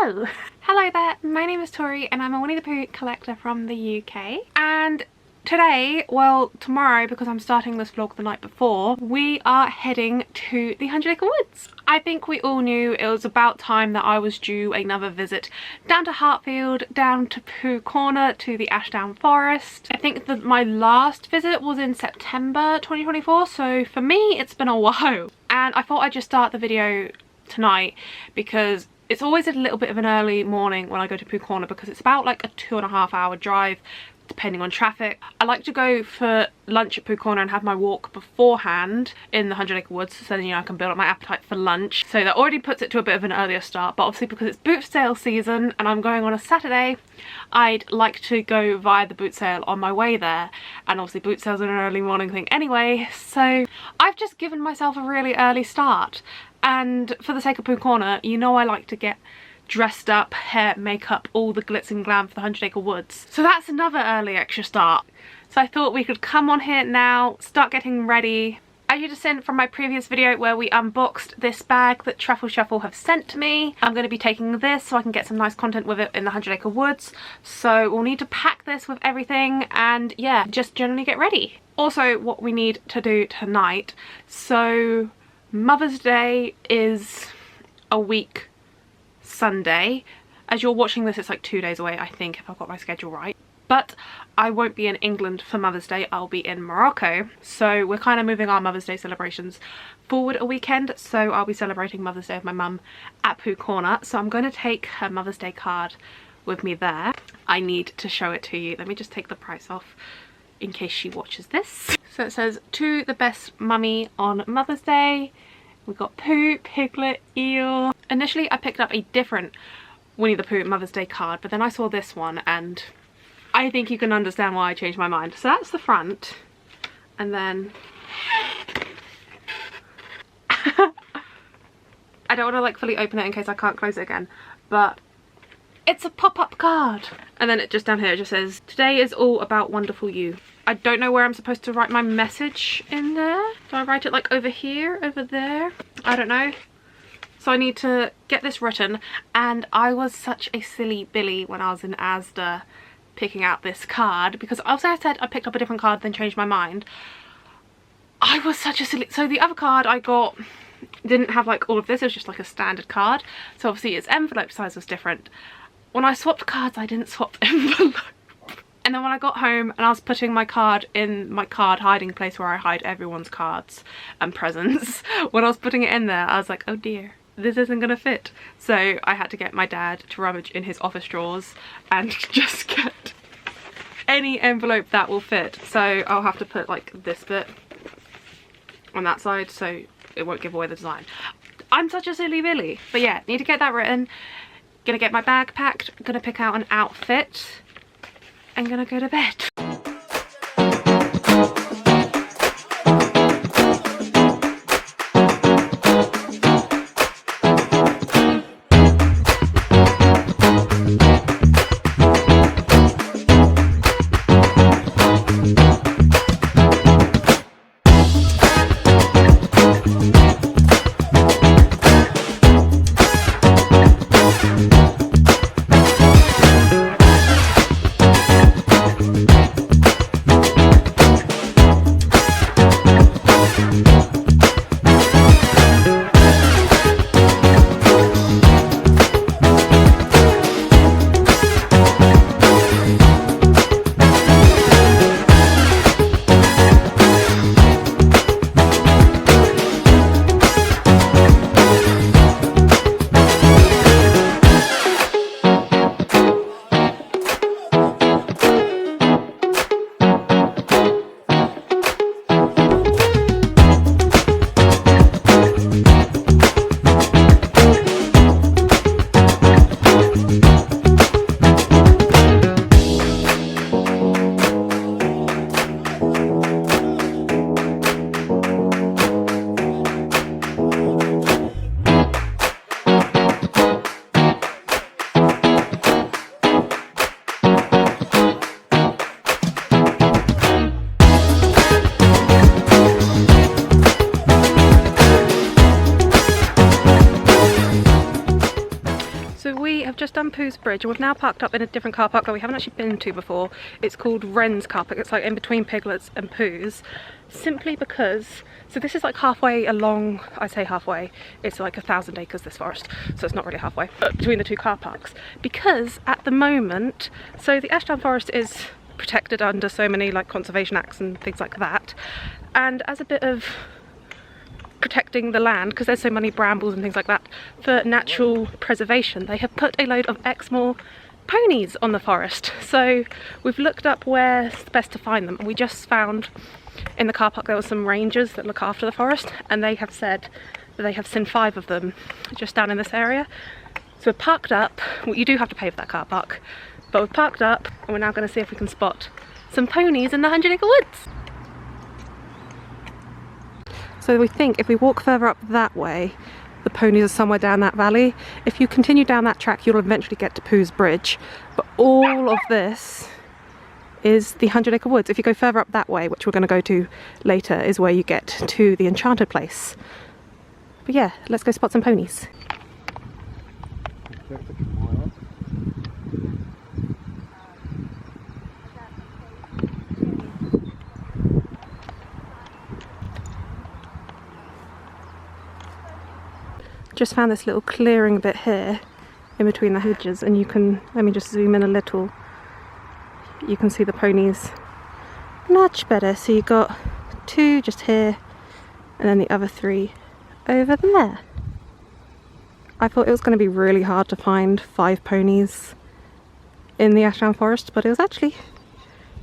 Hello! Hello there, my name is Tori and I'm a Winnie the Pooh collector from the UK. And today, well tomorrow, because I'm starting this vlog the night before, we are heading to the Hundred Acre Woods. I think we all knew it was about time that I was due another visit down to Hartfield, down to Pooh Corner, to the Ashdown Forest. I think that my last visit was in September 2024, so for me it's been a while. And I thought I'd just start the video tonight because it's always a little bit of an early morning when I go to Pooh Corner because it's about like a 2.5 hour drive depending on traffic. I like to go for lunch at Pooh Corner and have my walk beforehand in the Hundred Acre Woods, so then, you know, I can build up my appetite for lunch. So that already puts it to a bit of an earlier start, but obviously because it's boot sale season and I'm going on a Saturday, I'd like to go via the boot sale on my way there, and obviously boot sale's an early morning thing anyway, so I've just given myself a really early start. And for the sake of Pooh Corner, you know I like to get dressed up, hair, makeup, all the glitz and glam for the Hundred Acre Woods. So that's another early extra start. So I thought we could come on here now, start getting ready. As you just seen from my previous video where we unboxed this bag that Truffle Shuffle have sent to me, I'm going to be taking this so I can get some nice content with it in the Hundred Acre Woods. So we'll need to pack this with everything and yeah, just generally get ready. Also what we need to do tonight, so Mother's Day is a week Sunday. As you're watching this, it's like 2 days away, I think, if I've got my schedule right. But I won't be in England for Mother's Day, I'll be in Morocco. So we're kind of moving our Mother's Day celebrations forward a weekend. So I'll be celebrating Mother's Day with my mum at Pooh Corner. So I'm going to take her Mother's Day card with me there. I need to show it to you. Let me just take the price off in case she watches this. So it says, to the best mummy on Mother's Day. We've got Pooh, Piglet, Eel. Initially I picked up a different Winnie the Pooh Mother's Day card, but then I saw this one and I think you can understand why I changed my mind. So that's the front, and then I don't want to like fully open it in case I can't close it again, but it's a pop-up card. And then it just down here it just says, today is all about wonderful you. I don't know where I'm supposed to write my message in there. Do I write it like over here, over there? I don't know. So I need to get this written, and I was such a silly Billy when I was in Asda picking out this card, because also I said I picked up a different card then changed my mind. I was such a silly, so the other card I got didn't have like all of this, it was just like a standard card, so obviously its envelope size was different. When I swapped cards I didn't swap the envelope. And then when I got home and I was putting my card in my card hiding place where I hide everyone's cards and presents, when I was putting it in there I was like, oh dear, this isn't gonna fit. So I had to get my dad to rummage in his office drawers and just get any envelope that will fit. So I'll have to put like this bit on that side so it won't give away the design. I'm such a silly Billy. But yeah, need to get that written. Gonna get my bag packed, gonna pick out an outfit. I'm gonna go to bed. just done Pooh's Bridge and we've now parked up in a different car park that we haven't actually been to before. It's called Wren's car park. It's like in between Piglet's and Pooh's. Simply because, so this is like halfway along, I say halfway, it's like 1,000 acres this forest, so it's not really halfway, but between the two car parks. Because at the moment, so the Ashdown Forest is protected under so many like conservation acts and things like that, and as a bit of protecting the land, because there's so many brambles and things like that, for natural preservation, they have put a load of Exmoor ponies on the forest. So we've looked up where's best to find them, and we just found in the car park there were some rangers that look after the forest, and they have said that they have seen 5 of them just down in this area. So we're parked up. Well, you do have to pay for that car park, but we're parked up and we're now going to see if we can spot some ponies in the 100 Acre Woods. So we think if we walk further up that way, the ponies are somewhere down that valley. If you continue down that track, you'll eventually get to Pooh's Bridge. But all of this is the 100 Acre Woods. If you go further up that way, which we're going to go to later, is where you get to the enchanted place. But yeah, let's go spot some ponies. Just found this little clearing bit here in between the hedges, and you can, let me just zoom in a little, you can see the ponies much better. So you got 2 just here and then the other 3 over there. I thought it was going to be really hard to find 5 ponies in the Ashdown Forest, but it was actually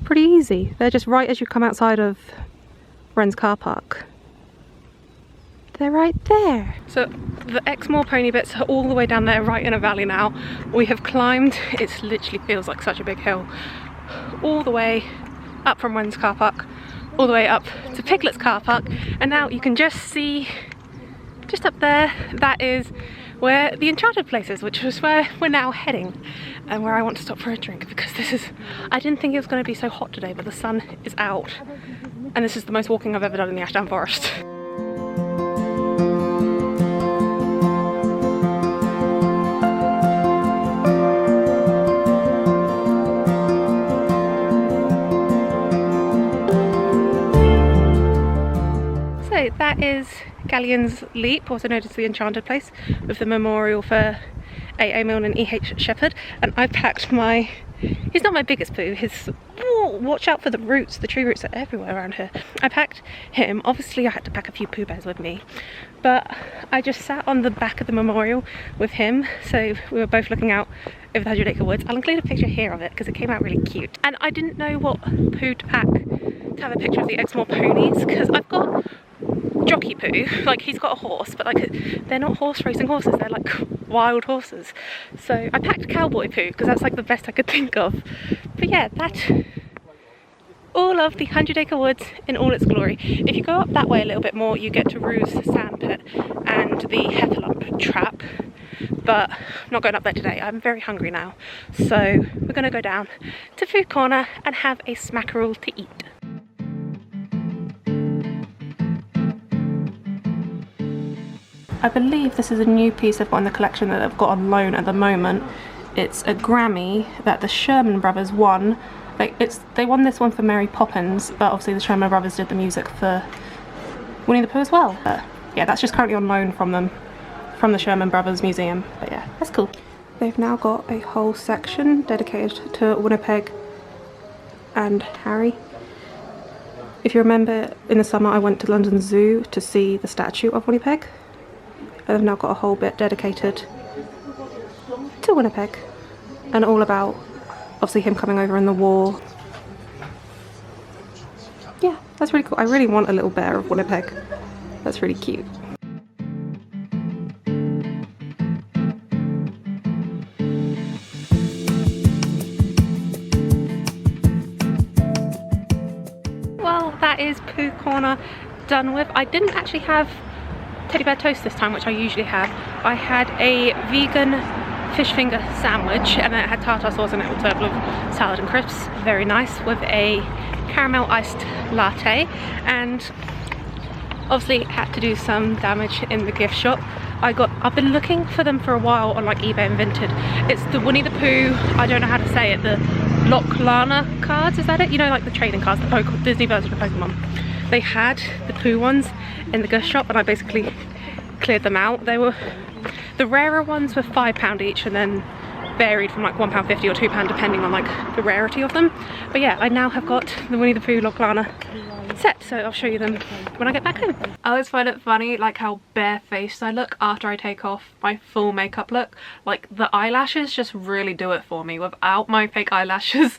pretty easy. They're just right as you come outside of Wren's car park. They're right there. So the Exmoor pony bits are all the way down there, right in a valley now. We have climbed, it literally feels like such a big hill, all the way up from Wren's car park, all the way up to Piglet's car park, and now you can just see, just up there, that is where the enchanted place is, which is where we're now heading, and where I want to stop for a drink, because this is, I didn't think it was going to be so hot today, but the sun is out, and this is the most walking I've ever done in the Ashdown Forest. That is Galleon's Leap, also known as the Enchanted Place, with the memorial for A.A. Milne and E.H. Shepherd. And I packed my, he's not my biggest Pooh, his, oh, watch out for the roots, the tree roots are everywhere around here. I packed him, obviously I had to pack a few Pooh Bears with me, but I just sat on the back of the memorial with him, so we were both looking out over the 100 Acre Woods. I'll include a picture here of it because it came out really cute. And I didn't know what Pooh to pack to have a picture of the Exmoor ponies, because I've got Jockey Pooh, like he's got a horse, but like they're not horse racing horses, they're like wild horses. So I packed Cowboy Pooh because that's like the best I could think of. But yeah, that's all of the 100 Acre Woods in all its glory. If you go up that way a little bit more, you get to Rue's Sandpit and the Heffalump Trap. But I'm not going up there today, I'm very hungry now. So we're going to go down to Pooh Corner and have a smackerel to eat. I believe this is a new piece they've got in the collection that they've got on loan at the moment. It's a Grammy that the Sherman Brothers won. They won this one for Mary Poppins, but obviously the Sherman Brothers did the music for Winnie the Pooh as well. But yeah, that's just currently on loan from them, from the Sherman Brothers Museum. But yeah, that's cool. They've now got a whole section dedicated to Winnipeg and Harry. If you remember, in the summer I went to London Zoo to see the statue of Winnipeg. They've now got a whole bit dedicated to Winnipeg and all about obviously him coming over in the war. Yeah, that's really cool. I really want a little bear of Winnipeg. That's really cute. Well, that is Pooh Corner done with. I didn't actually have teddy bear toast this time, which I usually have. I had a vegan fish finger sandwich, and then it had tartar sauce in it, all served with salad and crisps. Very nice, with a caramel iced latte. And obviously had to do some damage in the gift shop. I've been looking for them for a while on like eBay and Vinted. It's the Winnie the Pooh, I don't know how to say it, the Lorcana cards, is that it? You know, like the trading cards, the Disney version of Pokemon. They had the Pooh ones in the gift shop and I basically cleared them out. The rarer ones were £5 each and then varied from like £1.50 or £2 depending on like the rarity of them. But yeah, I now have got the Winnie the Pooh Lorcana set, so I'll show you them when I get back home. I always find it funny like how barefaced I look after I take off my full makeup look. Like the eyelashes just really do it for me without my fake eyelashes.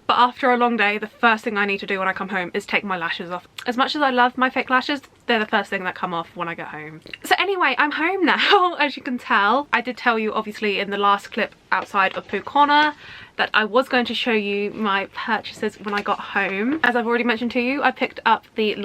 But after a long day, the first thing I need to do when I come home is take my lashes off. As much as I love my fake lashes, they're the first thing that come off when I get home. So anyway, I'm home now, as you can tell. I did tell you obviously in the last clip outside of Pooh Corner that I was going to show you my purchases when I got home. As I've already mentioned to you, I picked up the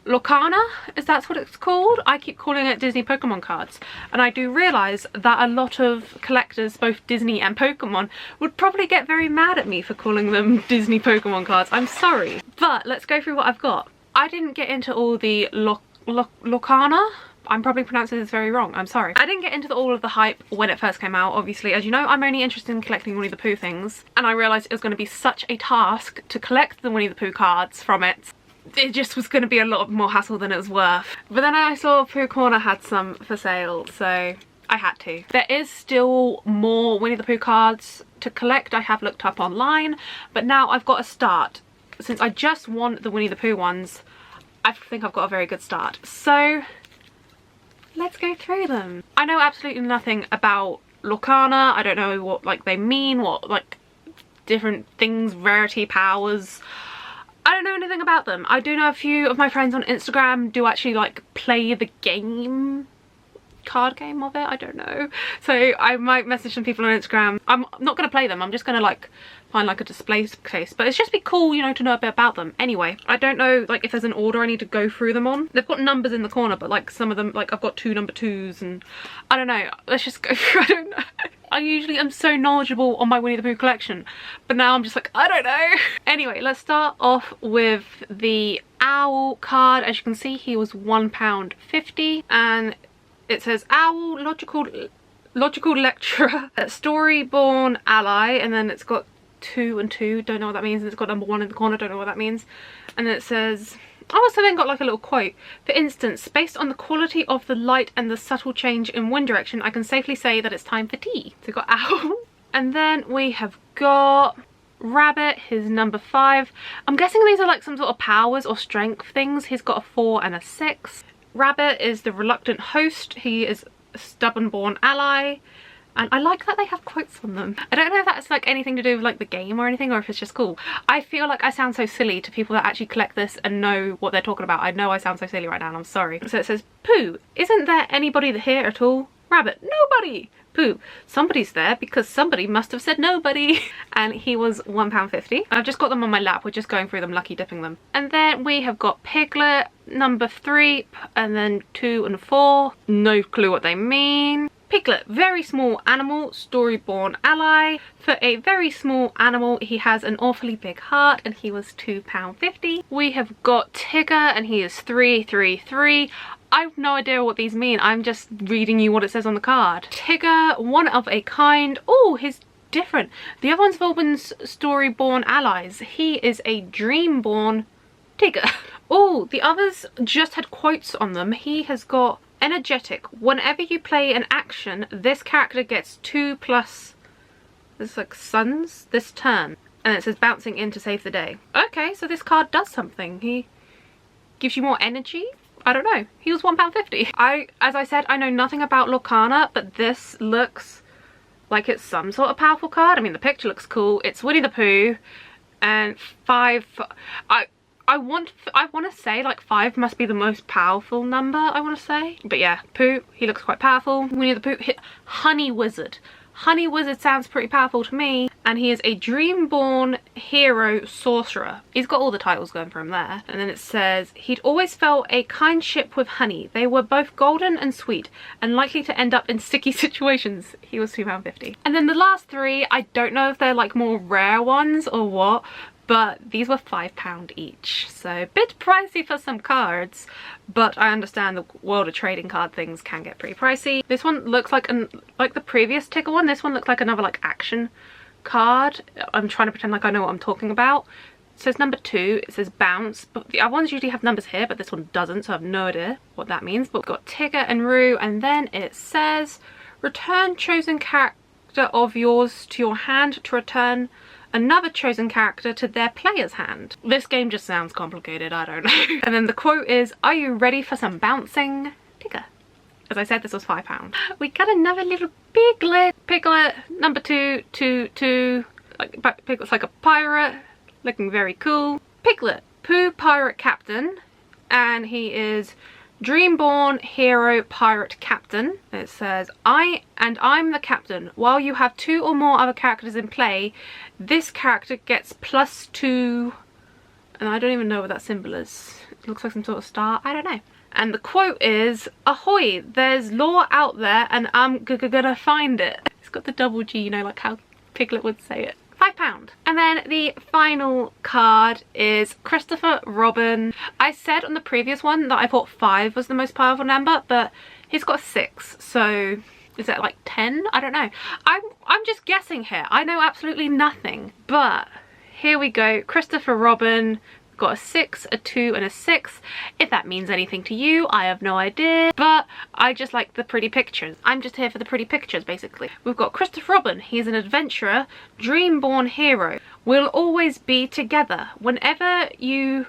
Lorcana, is that what it's called? I keep calling it Disney Pokemon cards, and I do realise that a lot of collectors, both Disney and Pokemon, would probably get very mad at me for calling them Disney Pokemon cards. I'm sorry. But let's go through what I've got. I didn't get into all the Lorcana. I'm probably pronouncing this very wrong, I'm sorry. I didn't get into all of the hype when it first came out, obviously. As you know, I'm only interested in collecting Winnie the Pooh things, and I realised it was going to be such a task to collect the Winnie the Pooh cards from it. It just was going to be a lot more hassle than it was worth. But then I saw Pooh Corner had some for sale, so I had to. There is still more Winnie the Pooh cards to collect. I have looked up online, but now I've got a start. Since I just want the Winnie the Pooh ones, I think I've got a very good start. So let's go through them. I know absolutely nothing about Lorcana. I don't know what like they mean, what like different things, rarity, powers. I don't know anything about them. I do know a few of my friends on Instagram do actually like play the game, card game of it, I don't know. So I might message some people on Instagram. I'm not going to play them, I'm just going to like find like a display case, but it's just be cool, you know, to know a bit about them. Anyway, I don't know like if there's an order I need to go through them on. They've got numbers in the corner, but like some of them, like I've got 2 number 2s and I don't know. Let's just go through, I don't know. I usually am so knowledgeable on my Winnie the Pooh collection, but now I'm just like, I don't know. Anyway, let's start off with the owl card. As you can see, he was £1.50 and it says owl, logical lecturer, story-born ally, and then it's got 2 and 2, don't know what that means, and it's got number 1 in the corner, don't know what that means. And then it says, oh, so then got like a little quote. For instance, based on the quality of the light and the subtle change in wind direction, I can safely say that it's time for tea. So we've got owl. And then we have got rabbit, his number 5. I'm guessing these are like some sort of powers or strength things. He's got a 4 and a 6. Rabbit is the reluctant host. He is a stubborn-born ally. And I like that they have quotes on them. I don't know if that's like anything to do with like the game or anything, or if it's just cool. I feel like I sound so silly to people that actually collect this and know what they're talking about. I know I sound so silly right now and I'm sorry. So it says, Pooh, isn't there anybody here at all? Rabbit, nobody. Pooh, somebody's there because somebody must have said nobody. And he was £1.50. I've just got them on my lap. We're just going through them, lucky dipping them. And then we have got Piglet, number 3, and then 2 and 4. No clue what they mean. Piglet, very small animal, story-born ally. For a very small animal, he has an awfully big heart and he was £2.50. We have got Tigger and he is 333. I have no idea what these mean. I'm just reading you what it says on the card. Tigger, one of a kind. Oh, he's different. The other one's all been story-born allies. He is a dream-born Tigger. Oh, the others just had quotes on them. He has got energetic. Whenever you play an action, this character gets 2+ there's like suns this turn. And it says bouncing in to save the day. Okay, so this card does something. He gives you more energy? I don't know. He was £1.50. As I said, I know nothing about Lorcana, but this looks like it's some sort of powerful card. I mean, the picture looks cool. It's Winnie the Pooh and 5. I want to say like 5 must be the most powerful number, I want to say. But yeah, Pooh, he looks quite powerful. Winnie the Pooh, Honey Wizard. Honey Wizard sounds pretty powerful to me. And he is a dream-born hero sorcerer. He's got all the titles going for him there. And then it says, he'd always felt a kind ship with honey. They were both golden and sweet and likely to end up in sticky situations. He was £2.50. And then the last 3, I don't know if they're like more rare ones or what, but these were £5 each, so a bit pricey for some cards, but I understand the world of trading card things can get pretty pricey. This one looks like like the previous ticker one. This one looks like another like action card. I'm trying to pretend like I know what I'm talking about. It says number 2, it says bounce, but the other ones usually have numbers here, but this one doesn't, so I have no idea what that means. But we've got Tigger and Roo, and then it says return chosen character of yours to your hand to return another chosen character to their player's hand. This game just sounds complicated, I don't know. And then the quote is, are you ready for some bouncing? Tigger. As I said, this was £5. We got another little Piglet. Piglet, number 2, like Piglet's like a pirate, looking very cool. Piglet, Pooh Pirate Captain, and he is Dreamborn Hero Pirate Captain. It says, I'm the captain. While you have 2 or more other characters in play, this character gets +2, and I don't even know what that symbol is. It looks like some sort of star. I don't know. And the quote is, ahoy, there's lore out there and I'm gonna find it. It's got the double G, you know, like how Piglet would say it. £5. And then the final card is Christopher Robin. I said on the previous one that I thought 5 was the most powerful number, but he's got a 6, so is that like 10? I don't know. I'm just guessing here. I know absolutely nothing, but here we go. Christopher Robin got a 6, a 2 and a 6. If that means anything to you, I have no idea, but I just like the pretty pictures. I'm just here for the pretty pictures, basically. We've got Christopher Robin. He's an adventurer, dream-born hero. We'll always be together. Whenever you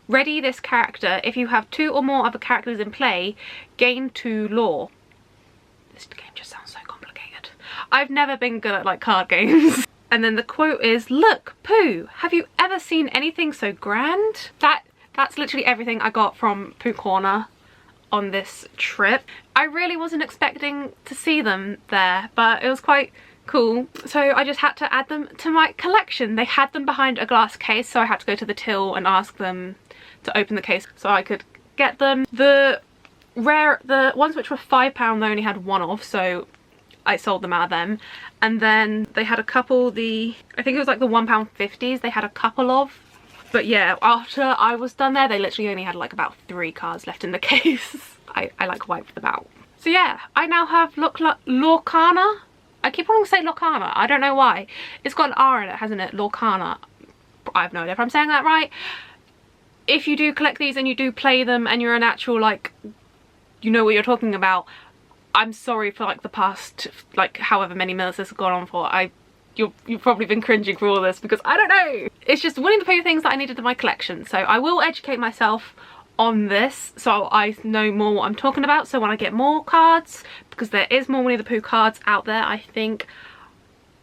ready this character, if you have 2 or more other characters in play, gain 2 lore. This game just sounds so complicated. I've never been good at like card games. And then the quote is, look, Pooh, have you ever seen anything so grand? That's literally everything I got from Pooh Corner on this trip. I really wasn't expecting to see them there, but it was quite cool. So I just had to add them to my collection. They had them behind a glass case, so I had to go to the till and ask them to open the case so I could get them. The ones which were £5 they only had one of, so I sold them out of them. And then they had a couple, I think it was like the £1.50s, they had a couple of. But yeah, after I was done there, they literally only had like about 3 cards left in the case. I like wiped them out. So yeah, I now have Lorcana. I keep wanting to say Lorcana, I don't know why. It's got an R in it, hasn't it? Lorcana. I have no idea if I'm saying that right. If you do collect these and you do play them and you're an actual, like, you know what you're talking about, I'm sorry for like the past like however many minutes this has gone on for. You've probably been cringing for all this because I don't know. It's just Winnie the Pooh things that I needed in my collection. So I will educate myself on this so I know more what I'm talking about. So when I get more cards, because there is more Winnie the Pooh cards out there, I think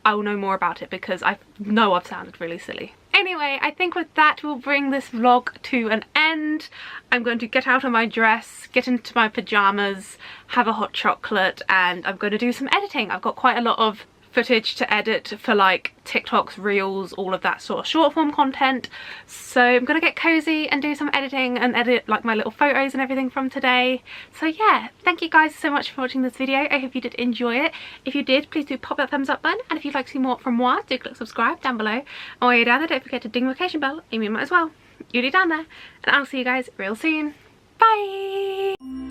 I will know more about it because I know I've sounded really silly. Anyway, I think with that we'll bring this vlog to an end. I'm going to get out of my dress, get into my pajamas, have a hot chocolate, and I'm going to do some editing. I've got quite a lot of footage to edit for like TikToks, reels, all of that sort of short form content. So I'm gonna get cozy and do some editing and edit like my little photos and everything from today. So yeah, thank you guys so much for watching this video. I hope you did enjoy it. If you did, please do pop that thumbs up button, and if you'd like to see more from moi, do click subscribe down below. And while you're down there, don't forget to ding the notification bell, and you might as well. You do down there, and I'll see you guys real soon. Bye!